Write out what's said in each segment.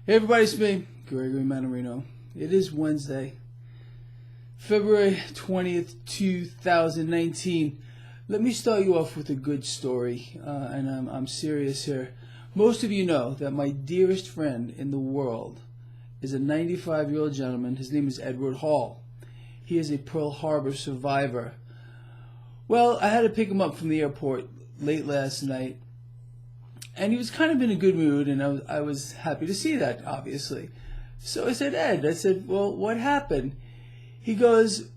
Hey everybody, it's me, Gregory Mannarino. It is Wednesday, February 20th, 2019. Let me start you off with a good story, and I'm serious here. Most of you know that my dearest friend in the world is a 95-year-old gentleman. His name is Edward Hall. He is a Pearl Harbor survivor. Well, I had to pick him up from the airport late last night, and he was kind of in a good mood, and I was happy to see that, obviously. So I said, Ed, well, what happened? He goes,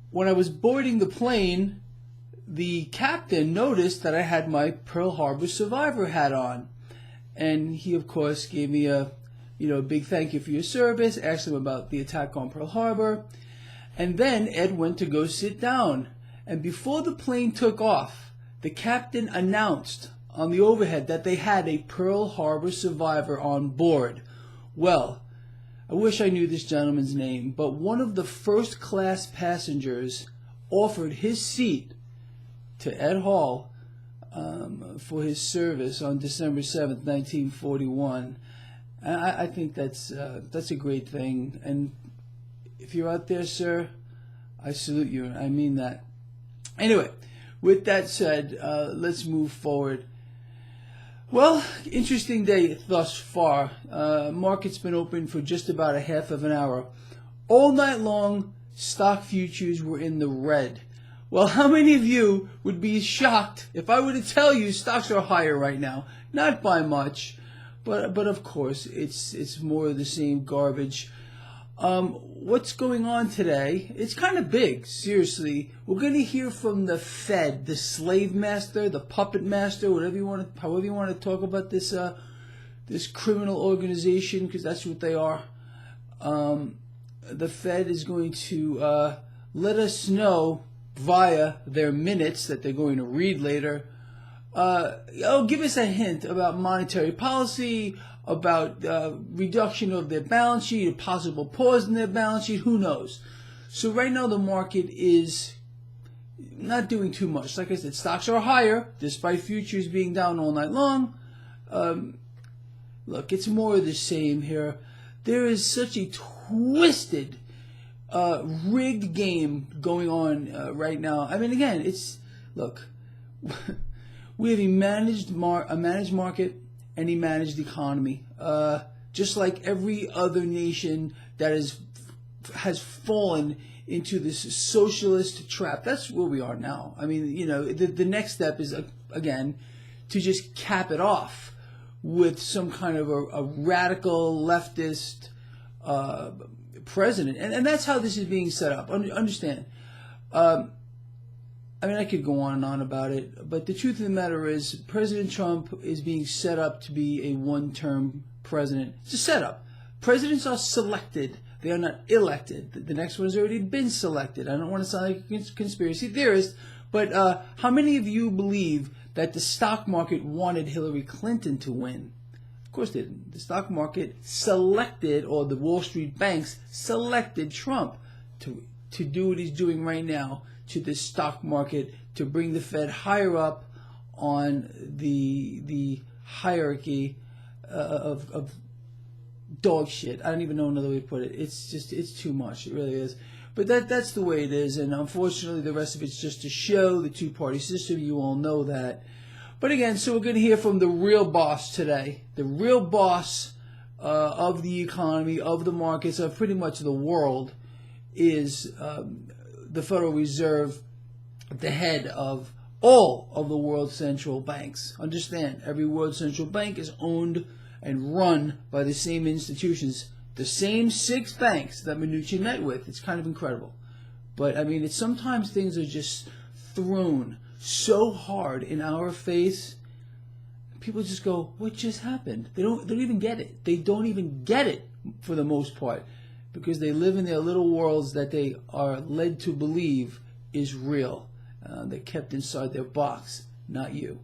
when I was boarding the plane, the captain noticed that I had my Pearl Harbor survivor hat on. And he, of course, gave me a big thank you for your service, asked him about the attack on Pearl Harbor. And then Ed went to go sit down. And before the plane took off, the captain announced on the overhead that they had a Pearl Harbor survivor on board. Well, I wish I knew this gentleman's name, but one of the first-class passengers offered his seat to Ed Hall for his service on December 7th, 1941. And I think that's a great thing. And if you're out there, sir, I salute you. I mean that. Anyway, with that said, let's move forward. Well, interesting day thus far. Market's been open for just about a half of an hour. All night long, stock futures were in the red. Well, how many of you would be shocked if I were to tell you stocks are higher right now? Not by much, but of course, it's more of the same garbage. What's going on today? It's kind of big, seriously. We're going to hear from the Fed, the slave master, the puppet master, however you want to talk about this criminal organization, because that's what they are. The Fed is going to let us know via their minutes that they're going to read later. Give us a hint about monetary policy, about reduction of their balance sheet, a possible pause in their balance sheet, who knows. So right now the market is not doing too much. Like I said, stocks are higher, despite futures being down all night long. Look, it's more of the same here. There is such a twisted, rigged game going on right now. I mean, again, look, we have a managed market and a managed economy, just like every other nation that has fallen into this socialist trap. That's where we are now. I mean, the next step is, again, to just cap it off with some kind of a radical leftist president. And that's how this is being set up. Understand. I mean, I could go on and on about it, but the truth of the matter is President Trump is being set up to be a one-term president. It's a setup. Presidents are selected. They are not elected. The next one has already been selected. I don't want to sound like a conspiracy theorist, but how many of you believe that the stock market wanted Hillary Clinton to win? Of course they didn't. The stock market selected, or the Wall Street banks selected Trump to do what he's doing right now to the stock market, to bring the Fed higher up on the hierarchy of dog shit. I don't even know another way to put it. It's too much. It really is. But that's the way it is, and unfortunately the rest of it's just a show, the two-party system. You all know that. But again, so we're going to hear from the real boss today, the real boss of the economy, of the markets, of pretty much the world, is the Federal Reserve, the head of all of the world central banks. Understand, every world central bank is owned and run by the same institutions, the same 6 banks that Mnuchin met with. It's kind of incredible. But, I mean, sometimes things are just thrown so hard in our face, people just go, what just happened? They don't even get it. They don't even get it for the most part, because they live in their little worlds that they are led to believe is real. They're kept inside their box, not you.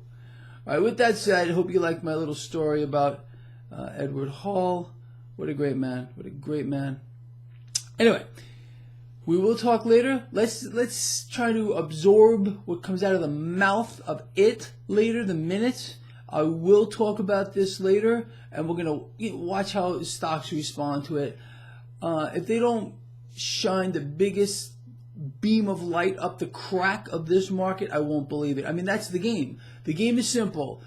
All right, with that said, I hope you liked my little story about Edward Hall. What a great man. What a great man. Anyway, we will talk later. Let's try to absorb what comes out of the mouth of it later, the minutes. I will talk about this later, and we're going to watch how stocks respond to it. If they don't shine the biggest beam of light up the crack of this market, I won't believe it. I mean, that's the game. The game is simple.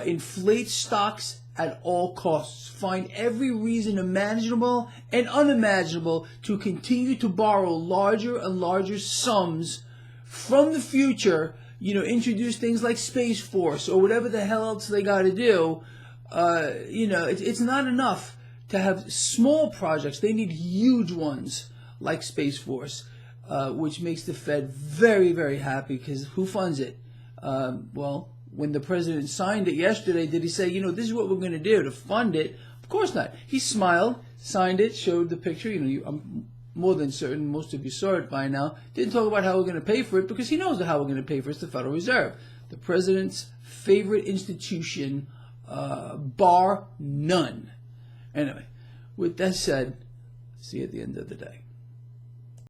Inflate stocks at all costs. Find every reason imaginable and unimaginable to continue to borrow larger and larger sums from the future. Introduce things like Space Force or whatever the hell else they got to do. It's not enough to have small projects. They need huge ones like Space Force, which makes the Fed very, very happy, because who funds it? When the president signed it yesterday, did he say, this is what we're going to do to fund it? Of course not. He smiled, signed it, showed the picture. I'm more than certain most of you saw it by now. Didn't talk about how we're going to pay for it, because he knows how we're going to pay for it. It's the Federal Reserve, the president's favorite institution, bar none. Anyway, with that said, see you at the end of the day.